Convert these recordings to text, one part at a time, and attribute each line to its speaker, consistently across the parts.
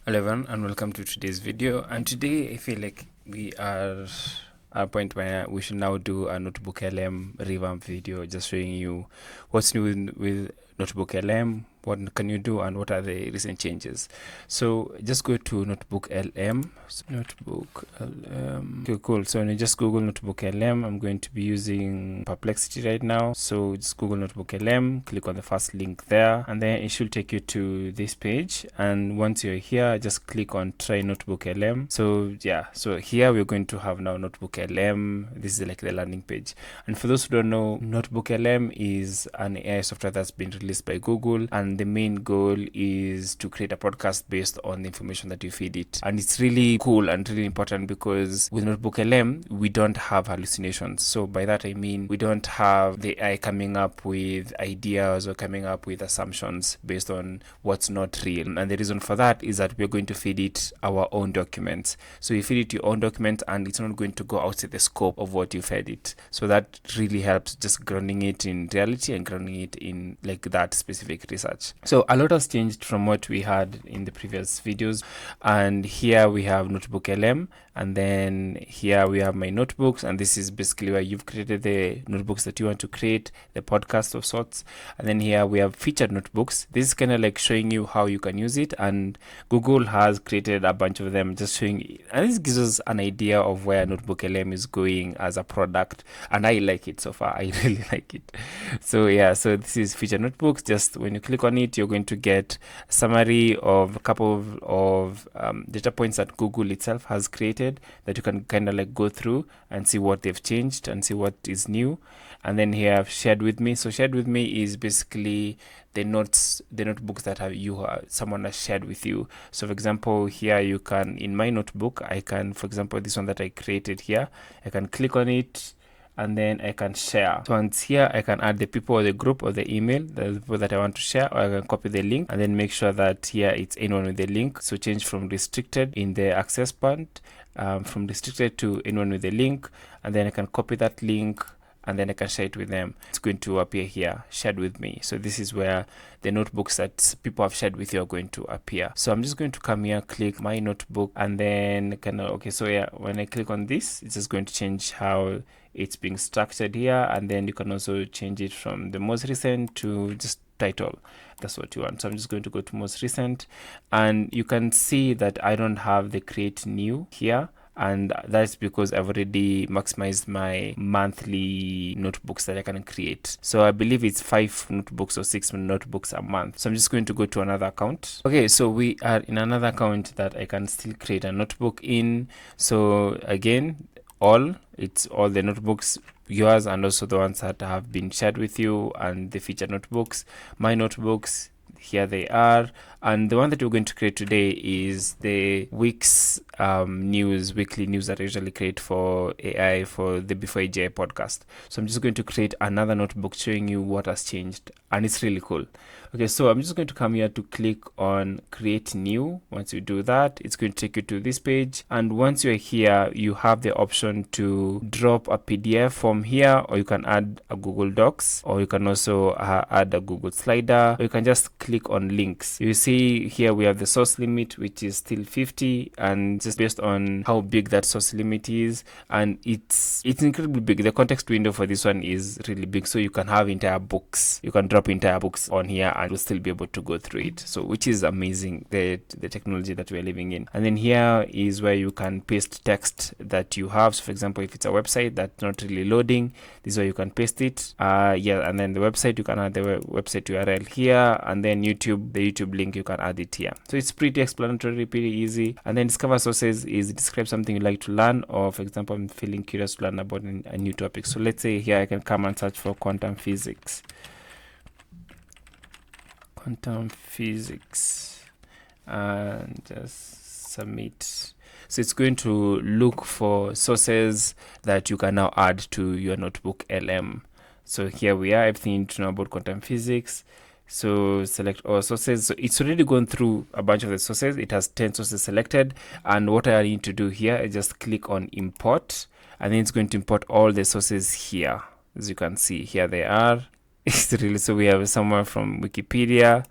Speaker 1: Hello everyone and welcome to today's video. And today I feel like we are at a point where we should now do a NotebookLM revamp video, just showing you what's new with NotebookLM, what can you do, and what are the recent changes. So just go to NotebookLM. Okay, cool. So when you just Google NotebookLM, I'm going to be using Perplexity right now. So just Google NotebookLM, click on the first link there, and then it should take you to this page. And once you're here, just click on try NotebookLM. So yeah, so here we're going to have now NotebookLM. This is like the landing page. And for those who don't know, NotebookLM is an AI software that's been released by Google, and the main goal is to create a podcast based on the information that you feed it. And it's really cool and really important because with NotebookLM, we don't have hallucinations. So by that I mean we don't have the AI coming up with ideas or coming up with assumptions based on what's not real. And the reason for that is that we're going to feed it our own documents. So you feed it your own document and it's not going to go outside the scope of what you fed it. So that really helps, just grounding it in reality and grounding it in like that specific research. So a lot has changed from what we had in the previous videos. And here we have NotebookLM, and then here we have my notebooks, and this is basically where you've created the notebooks that you want to create, the podcast of sorts. And then here we have featured notebooks. This is kind of like showing you how you can use it, and Google has created a bunch of them just showing, and this gives us an idea of where NotebookLM is going as a product, and I like it so far. I really like it. So yeah, so this is featured notebooks. Just when you click on it, you're going to get a summary of a couple of data points that Google itself has created that you can kind of like go through and see what they've changed and see what is new. And then here I've shared with me. So shared with me is basically the notebooks that someone has shared with you. So for example, here you can, in my notebook, I can, for example, this one that I created here, I can click on it and then I can share. So once here I can add the people or the group or the email, the people that I want to share, or I can copy the link and then make sure that here it's anyone with the link. So change from restricted in the access part, from restricted to anyone with the link, and then I can copy that link and then I can share it with them. It's going to appear here, shared with me. So this is where the notebooks that people have shared with you are going to appear. So I'm just going to come here, click my notebook, and then okay, so yeah, when I click on this, it's just going to change how it's being structured here. And then you can also change it from the most recent to just title. That's what you want. So I'm just going to go to most recent, and you can see that I don't have the create new here. And that's because I've already maximized my monthly notebooks that I can create. So I believe it's 5 notebooks or 6 notebooks a month. So I'm just going to go to another account. Okay, so we are in another account that I can still create a notebook in. So again, it's all the notebooks, yours and also the ones that have been shared with you, and the featured notebooks, my notebooks. Here they are, and the one that we're going to create today is the week's weekly news that I usually create for AI for the Before AGI podcast. So I'm just going to create another notebook showing you what has changed, and it's really cool. Okay, so I'm just going to come here to click on create new. Once you do that, it's going to take you to this page, and once you're here, you have the option to drop a PDF from here, or you can add a Google Docs, or you can also add a Google slider, or you can just click on links. You see here we have the source limit, which is still 50, and just based on how big that source limit is, and it's incredibly big. The context window for this one is really big, so you can have entire books. You can drop entire books on here and you'll still be able to go through it. So which is amazing, the technology that we're living in. And then here is where you can paste text that you have. So for example, if it's a website that's not really loading, this is where you can paste it. And then the website, you can add the website URL here, and then the YouTube link, you can add it here. So it's pretty explanatory, pretty easy. And then discover sources is describe something you'd like to learn, or for example, I'm feeling curious to learn about a new topic. So let's say here I can come and search for quantum physics, and just submit. So it's going to look for sources that you can now add to your NotebookLM. So here we are, everything you need to know about quantum physics. So select all sources. So it's already gone through a bunch of the sources. It has 10 sources selected, and what I need to do here is just click on import, and then it's going to import all the sources here. As you can see, here they are. It's really, so we have somewhere from Wikipedia,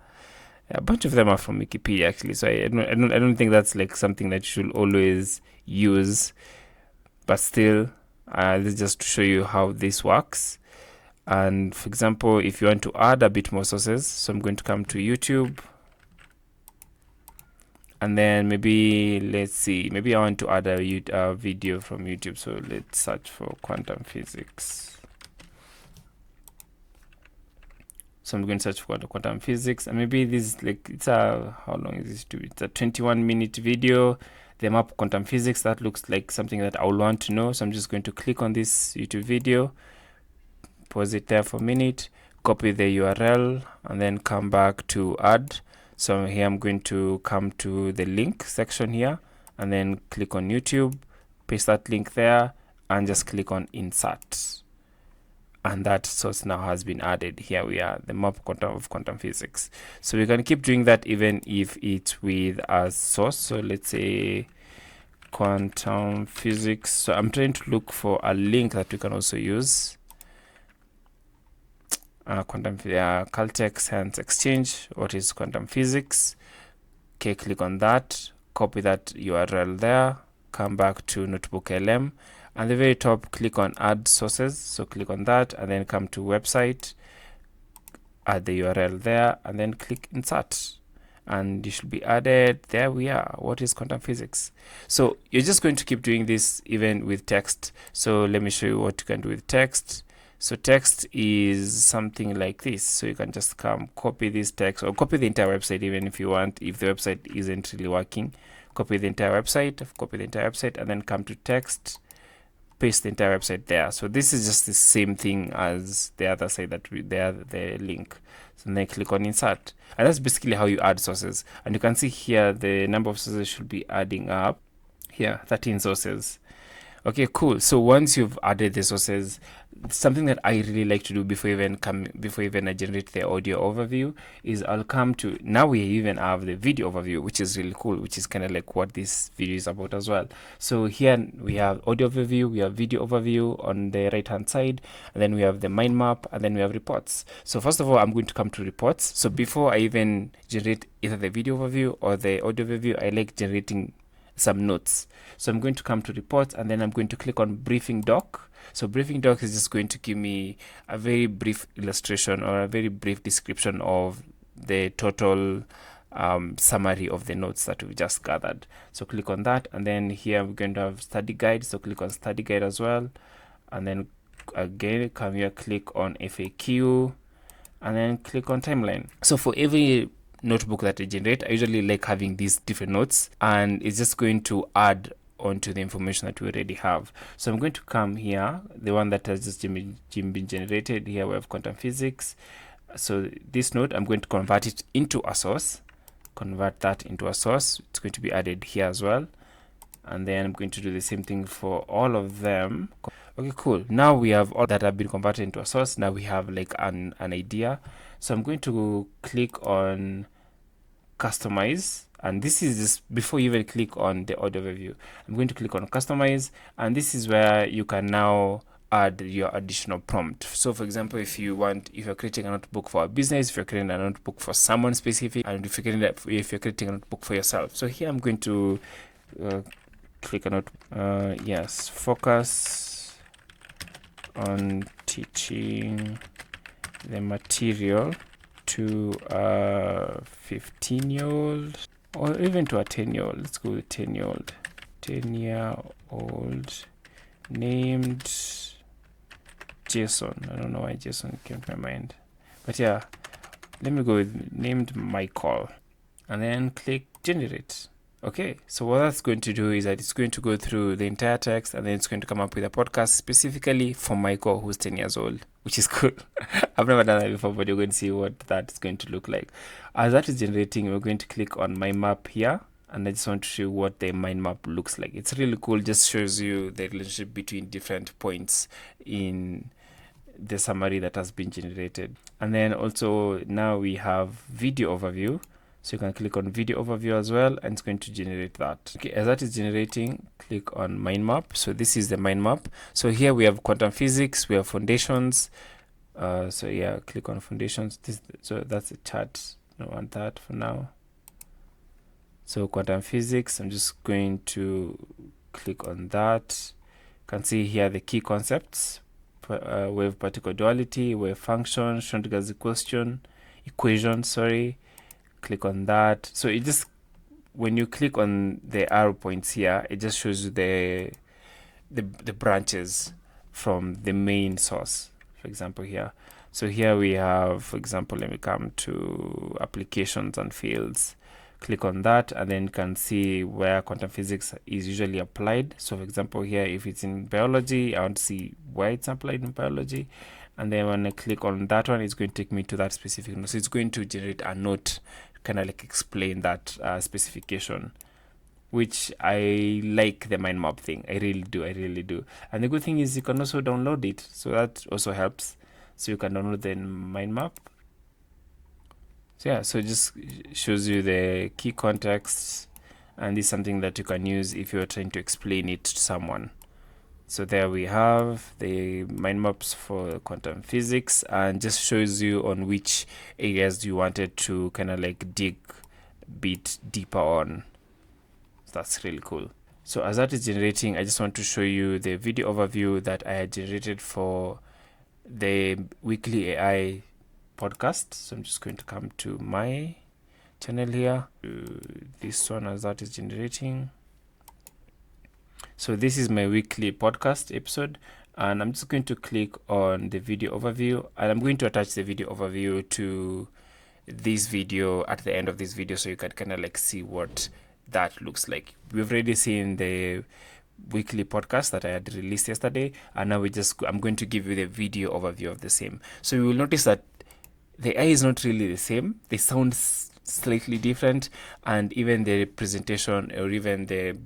Speaker 1: A bunch of them are from Wikipedia actually, so I don't think that's like something that you should always use, but still, this is just to show you how this works. And for example, if you want to add a bit more sources, so I'm going to come to YouTube, and then maybe let's see, maybe I want to add a video from YouTube, so let's search for quantum physics. So I'm going to search for quantum physics, and maybe this, like, it's a, how long is this? It's a 21-minute video. The map of quantum physics, that looks like something that I will want to know. So I'm just going to click on this YouTube video, pause it there for a minute, copy the URL, and then come back to add. So here I'm going to come to the link section here, and then click on YouTube, paste that link there, and just click on insert. And that source now has been added. Here we are, the map of quantum physics. So we can keep doing that even if it's with a source. So let's say quantum physics. So I'm trying to look for a link that we can also use. Caltech Science Exchange. What is quantum physics? Okay, click on that, copy that URL there, come back to NotebookLM. At the very top, click on add sources. So click on that, and then come to website, add the URL there, and then click insert, and you should be added. There we are. What is quantum physics? So you're just going to keep doing this even with text. So let me show you what you can do with text. So text is something like this. So you can just come copy this text, or copy the entire website even if you want. If the website isn't really working, copy the entire website, and then come to text, paste the entire website there. So this is just the same thing as the other side that the link. So then click on insert, and that's basically how you add sources. And you can see here the number of sources should be adding up. Here, 13 sources. Okay, cool. So once you've added the sources, something that I really like to do before even I generate the audio overview is I'll come to, now we even have the video overview, which is really cool, which is kind of like what this video is about as well. So here we have audio overview, we have video overview on the right hand side, and then we have the mind map, and then we have reports. So first of all, I'm going to come to reports. So before I even generate either the video overview or the audio overview, I like generating some notes. So I'm going to come to reports, and then I'm going to click on briefing doc. So briefing doc is just going to give me a very brief illustration or a very brief description of the total summary of the notes that we just gathered. So click on that, and then here we're going to have study guide. So click on study guide as well, and then again come here, click on FAQ, and then click on timeline. So for every notebook that I generate, I usually like having these different notes, and it's just going to add onto the information that we already have. So I'm going to come here, the one that has just been generated. Here we have quantum physics. So this note, I'm going to convert it into a source, convert that into a source. It's going to be added here as well, and then I'm going to do the same thing for all of them. Okay, cool. Now we have all that have been converted into a source. Now we have like an idea. So I'm going to click on customize, and this is just before you even click on the audio overview. I'm going to click on customize, and this is where you can now add your additional prompt. So for example, if you're creating a notebook for a business, if you're creating a notebook for someone specific, and if you're creating a notebook for yourself. So here I'm going to click on yes, focus on teaching the material to a 15-year-old or even to a 10-year-old. Let's go with 10-year-old. 10-year-old named Jason. I don't know why Jason came to my mind, but yeah, let me go with named Michael, and then click generate. Okay, so what that's going to do is that it's going to go through the entire text, and then it's going to come up with a podcast specifically for Michael, who's 10 years old, which is cool. I've never done that before, but you're going to see what that's going to look like. As that is generating, we're going to click on my map here, and I just want to show what the mind map looks like. It's really cool, just shows you the relationship between different points in the summary that has been generated. And then also now we have video overview. So you can click on video overview as well, and it's going to generate that. Okay, as that is generating, click on mind map. So this is the mind map. So here we have quantum physics, we have foundations. So yeah, click on foundations. So that's a chart, don't want that for now. So quantum physics, I'm just going to click on that. You can see here the key concepts: wave particle duality, wave function, Schrödinger's equation, sorry. Click on that. So it just, when you click on the arrow points here, it just shows you the branches from the main source, for example here. So here we have, for example, let me come to applications and fields. Click on that, and then you can see where quantum physics is usually applied. So for example here, if it's in biology, I want to see where it's applied in biology. And then when I click on that one, it's going to take me to that specific note. So it's going to generate a note, kind of like explain that specification, which I like the mind map thing. I really do. And the good thing is you can also download it, so that also helps. So you can download the mind map. So yeah, so it just shows you the key contexts, and this is something that you can use if you're trying to explain it to someone. So there we have the mind maps for quantum physics, and just shows you on which areas you wanted to kind of like dig a bit deeper on. So that's really cool. So as that is generating, I just want to show you the video overview that I had generated for the weekly AI podcast. So I'm just going to come to my channel here, to this one as that is generating. So this is my weekly podcast episode, and I'm just going to click on the video overview, and I'm going to attach the video overview to this video at the end of this video, so you can kind of like see what that looks like. We've already seen the weekly podcast that I had released yesterday, and now I'm going to give you the video overview of the same. So you will notice that the AI is not really the same. They sound slightly different, and even the presentation or even the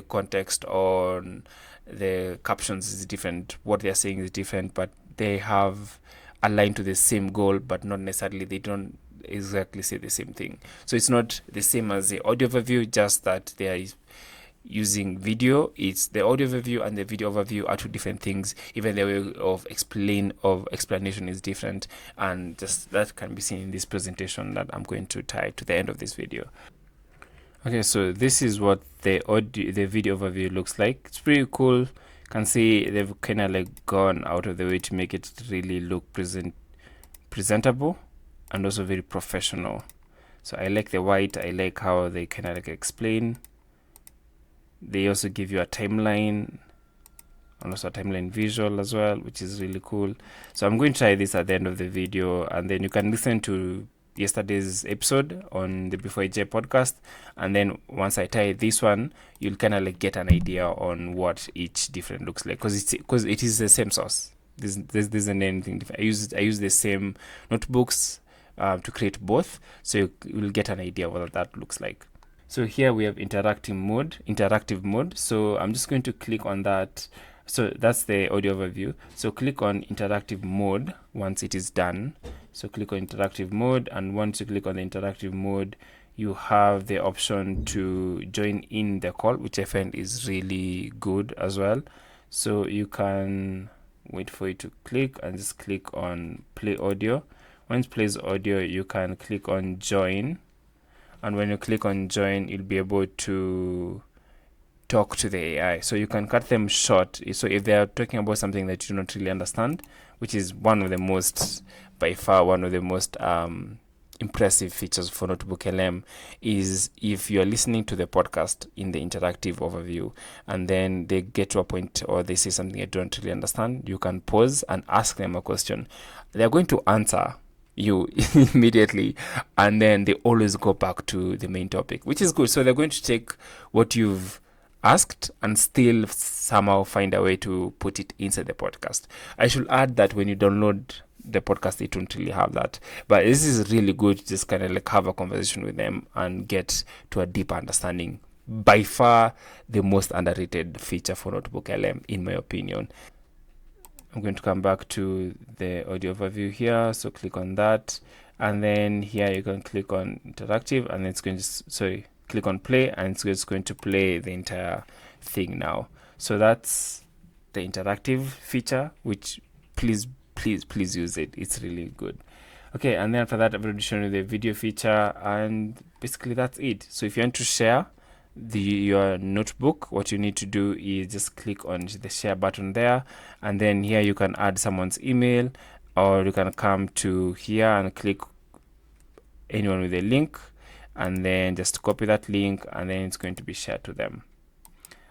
Speaker 1: context on the captions is different. What they're saying is different, but they have aligned to the same goal, but not necessarily, they don't exactly say the same thing. So it's not the same as the audio overview, just that they are using video. It's the audio overview and the video overview are two different things. Even the way of explanation is different, and just that can be seen in this presentation that I'm going to tie to the end of this video. Okay, so this is what the video overview looks like. It's pretty cool. You can see they've kind of like gone out of the way to make it really look presentable and also very professional. So I like the white. I like how they kind of like explain. They also give you a timeline and also a timeline visual as well, which is really cool. So I'm going to try this at the end of the video, and then you can listen to yesterday's episode on the Before AJ podcast, and then once I tie this one, you'll kind of like get an idea on what each different looks like, because it is the same source. There isn't anything different. I use the same notebooks to create both, so you will get an idea what that looks like. So here we have interactive mode. So I'm just going to click on that. So that's the audio overview. So click on interactive mode once it is done. So click on interactive mode, and once you click on the interactive mode, you have the option to join in the call, which I find is really good as well. So you can wait for it to click and just click on play audio. Once it plays audio, you can click on join, and when you click on join, you'll be able to talk to the AI. So you can cut them short. So if they are talking about something that you do not really understand, which is by far one of the most impressive features for NotebookLM, is if you're listening to the podcast in the interactive overview, and then they get to a point or they say something you don't really understand, you can pause and ask them a question. They're going to answer you immediately, and then they always go back to the main topic, which is good. So they're going to take what you've asked and still somehow find a way to put it inside the podcast. I should add that when you download the podcast, they don't really have that, but this is really good to just kind of like have a conversation with them and get to a deeper understanding. By far the most underrated feature for NotebookLM, in my opinion. I'm going to come back to the audio overview here. So click on that, and then here you can click on interactive, and it's going to click on play, and it's just going to play the entire thing now. So that's the interactive feature, which please use it. It's really good. Okay, and then after that, I've already shown you the video feature, and basically that's it. So if you want to share your notebook, what you need to do is just click on the share button there, and then here you can add someone's email, or you can come to here and click anyone with a link, and then just copy that link, and then it's going to be shared to them.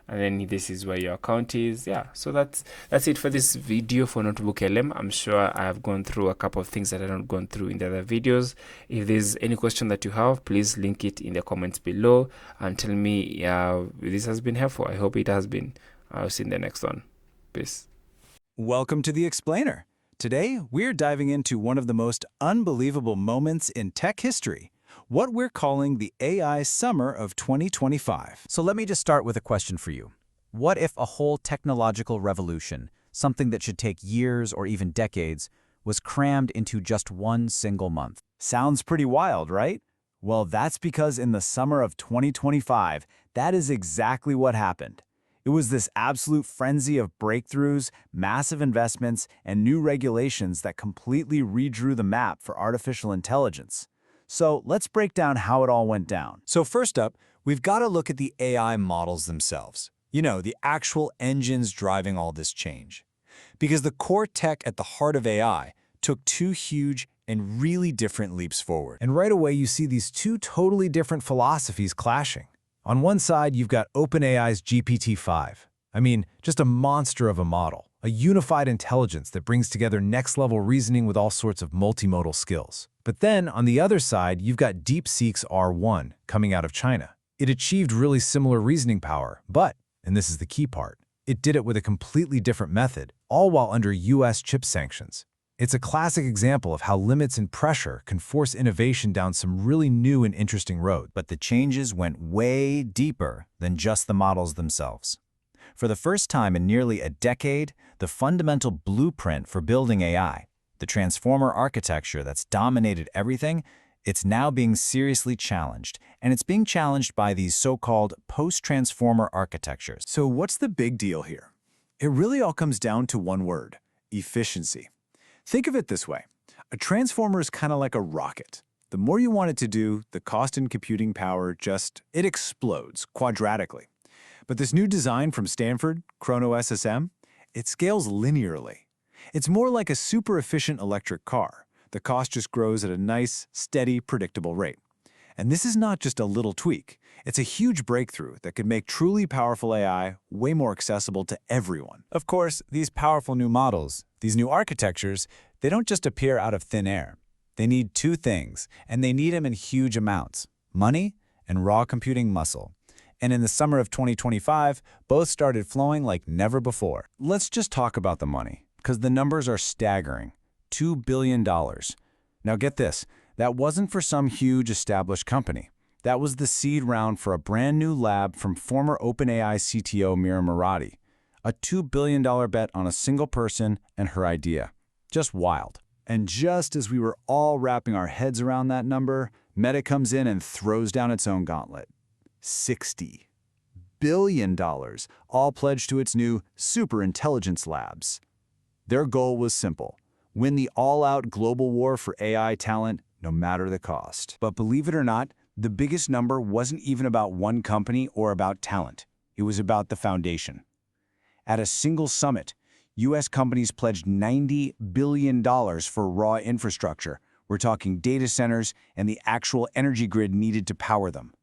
Speaker 1: And then this is where your account is. Yeah, so that's it for this video for NotebookLM. I'm sure I have gone through a couple of things that I haven't gone through in the other videos. If there's any question that you have, please link it in the comments below and tell me this has been helpful. I hope it has been. I'll see you in the next one. Peace.
Speaker 2: Welcome to The Explainer. Today, we're diving into one of the most unbelievable moments in tech history, what we're calling the AI summer of 2025.
Speaker 3: So let me just start with a question for you. What if a whole technological revolution, something that should take years or even decades, was crammed into just one single month?
Speaker 2: Sounds pretty wild, right? Well, that's because in the summer of 2025, that is exactly what happened. It was this absolute frenzy of breakthroughs, massive investments, and new regulations that completely redrew the map for artificial intelligence. So let's break down how it all went down.
Speaker 4: So first up, we've got to look at the AI models themselves. You know, the actual engines driving all this change. Because the core tech at the heart of AI took two huge and really different leaps forward.
Speaker 5: And right away, you see these two totally different philosophies clashing. On one side, you've got OpenAI's GPT-5. I mean, just a monster of a model, a unified intelligence that brings together next-level reasoning with all sorts of multimodal skills. But then, on the other side, you've got DeepSeek's R1 coming out of China. It achieved really similar reasoning power, but, and this is the key part, it did it with a completely different method, all while under US chip sanctions. It's a classic example of how limits and pressure can force innovation down some really new and interesting roads.
Speaker 3: But the changes went way deeper than just the models themselves. For the first time in nearly a decade, the fundamental blueprint for building AI, the transformer architecture that's dominated everything, it's now being seriously challenged, and it's being challenged by these so-called post-transformer architectures.
Speaker 2: So what's the big deal here? It really all comes down to one word: efficiency. Think of it this way. A transformer is kind of like a rocket. The more you want it to do, the cost in computing power it explodes quadratically. But this new design from Stanford, Chrono SSM, it scales linearly. It's more like a super efficient electric car. The cost just grows at a nice, steady, predictable rate. And this is not just a little tweak. It's a huge breakthrough that could make truly powerful AI way more accessible to everyone.
Speaker 4: Of course, these powerful new models, these new architectures, they don't just appear out of thin air. They need two things, and they need them in huge amounts: money and raw computing muscle. And in the summer of 2025, both started flowing like never before.
Speaker 2: Let's just talk about the money, because the numbers are staggering. $2 billion. Now get this, that wasn't for some huge established company. That was the seed round for a brand new lab from former OpenAI CTO Mira Murati. A $2 billion bet on a single person and her idea. Just wild. And just as we were all wrapping our heads around that number, Meta comes in and throws down its own gauntlet. $60 billion, all pledged to its new superintelligence labs. Their goal was simple: win the all-out global war for AI talent, no matter the cost. But believe it or not, the biggest number wasn't even about one company or about talent. It was about the foundation. At a single summit, U.S. companies pledged $90 billion for raw infrastructure. We're talking data centers and the actual energy grid needed to power them.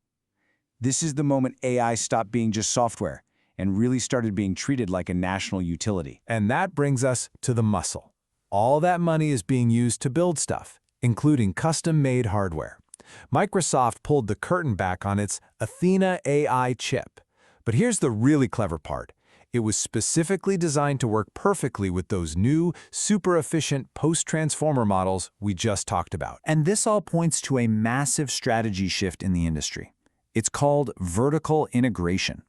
Speaker 2: This is the moment AI stopped being just software and really started being treated like a national utility.
Speaker 5: And that brings us to the muscle. All that money is being used to build stuff, including custom-made hardware. Microsoft pulled the curtain back on its Athena AI chip. But here's the really clever part. It was specifically designed to work perfectly with those new, super-efficient post-transformer models we just talked about.
Speaker 3: And this all points to a massive strategy shift in the industry. It's called vertical integration.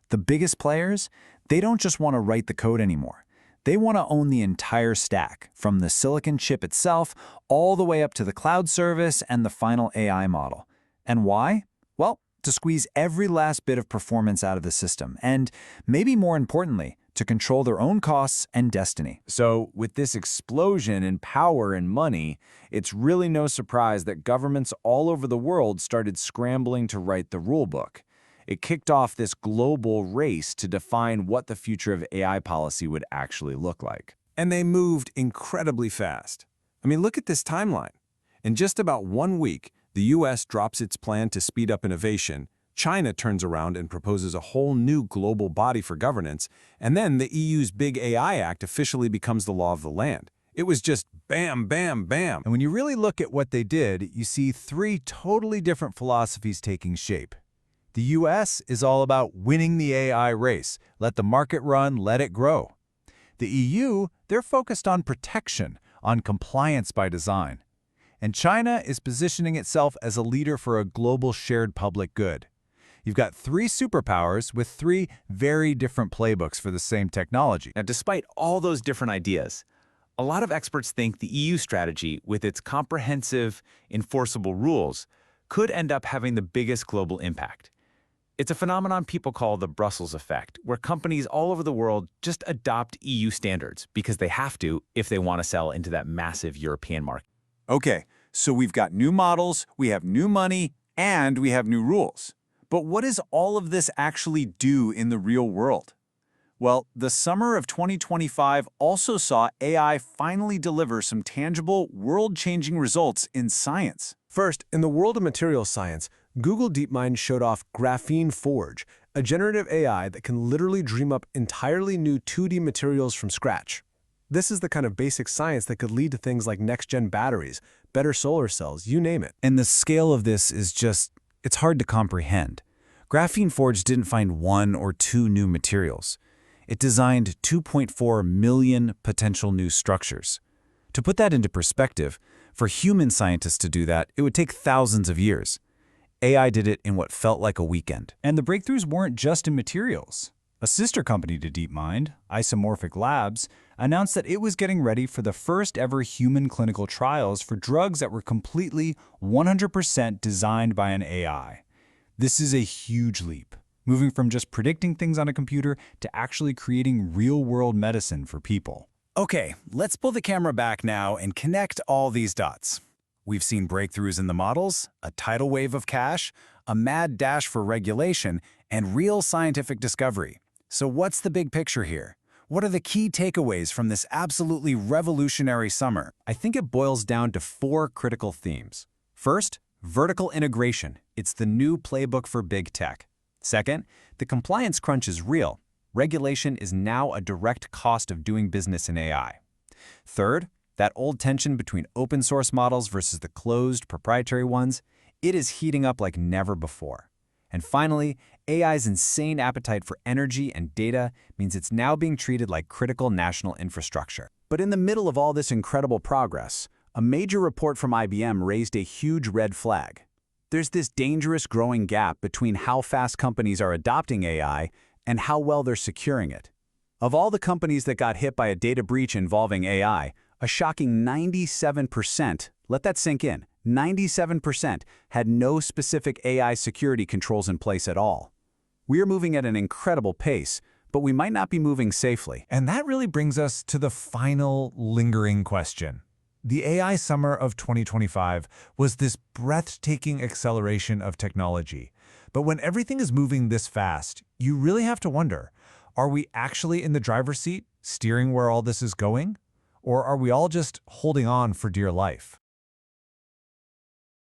Speaker 3: The biggest players, they don't just want to write the code anymore. They want to own the entire stack, from the silicon chip itself all the way up to the cloud service and the final AI model. And why? Well, to squeeze every last bit of performance out of the system, and maybe more importantly,
Speaker 2: to control their own costs and destiny. So, with this explosion in power and money, it's really no surprise that governments all over the world started scrambling to write the rulebook. It kicked off this global race to define what the future of AI policy would actually look like.
Speaker 5: And they moved incredibly fast. I mean, look at this timeline. In just about 1 week, the US drops its plan to speed up innovation, China turns around and proposes a whole new global body for governance, and then the EU's Big AI Act officially becomes the law of the land. It was just bam, bam, bam. And when you really look at what they did, you see 3 totally different philosophies taking shape. The US is all about winning the AI race. Let the market run, let it grow. The EU, they're focused on protection, on compliance by design. And China is positioning itself as a leader for a global shared public good. You've got 3 superpowers with 3 very different playbooks for the same technology.
Speaker 3: Now, despite all those different ideas, a lot of experts think the EU strategy, with its comprehensive, enforceable rules, could end up having the biggest global impact. It's a phenomenon people call the Brussels effect, where companies all over the world just adopt EU standards because they have to if they want to sell into that massive European market.
Speaker 2: Okay, so we've got new models, we have new money, and we have new rules. But what does all of this actually do in the real world? Well, the summer of 2025 also saw AI finally deliver some tangible, world-changing results in science.
Speaker 5: First, in the world of materials science, Google DeepMind showed off Graphene Forge, a generative AI that can literally dream up entirely new 2D materials from scratch. This is the kind of basic science that could lead to things like next-gen batteries, better solar cells, you name it.
Speaker 2: And the scale of this is just, it's hard to comprehend. Graphene Forge didn't find 1 or 2 new materials. It designed 2.4 million potential new structures. To put that into perspective, for human scientists to do that, it would take thousands of years. AI did it in what felt like a weekend.
Speaker 6: And the breakthroughs weren't just in materials. A sister company to DeepMind, Isomorphic Labs, announced that it was getting ready for the first ever human clinical trials for drugs that were completely 100% designed by an AI. This is a huge leap, moving from just predicting things on a computer to actually creating real-world medicine for people.
Speaker 2: Okay, let's pull the camera back now and connect all these dots. We've seen breakthroughs in the models, a tidal wave of cash, a mad dash for regulation, and real scientific discovery. So what's the big picture here? What are the key takeaways from this absolutely revolutionary summer?
Speaker 6: I think it boils down to 4 critical themes. First, vertical integration. It's the new playbook for big tech. Second, the compliance crunch is real. Regulation is now a direct cost of doing business in AI. Third, that old tension between open source models versus the closed, proprietary ones, it is heating up like never before. And finally, AI's insane appetite for energy and data means it's now being treated like critical national infrastructure.
Speaker 2: But in the middle of all this incredible progress, a major report from IBM raised a huge red flag. There's this dangerous growing gap between how fast companies are adopting AI and how well they're securing it. Of all the companies that got hit by a data breach involving AI, a shocking 97%, let that sink in, 97% had no specific AI security controls in place at all. We are moving at an incredible pace, but we might not be moving safely.
Speaker 5: And that really brings us to the final lingering question. The AI summer of 2025 was this breathtaking acceleration of technology. But when everything is moving this fast, you really have to wonder, are we actually in the driver's seat, steering where all this is going? Or are we all just holding on for dear life?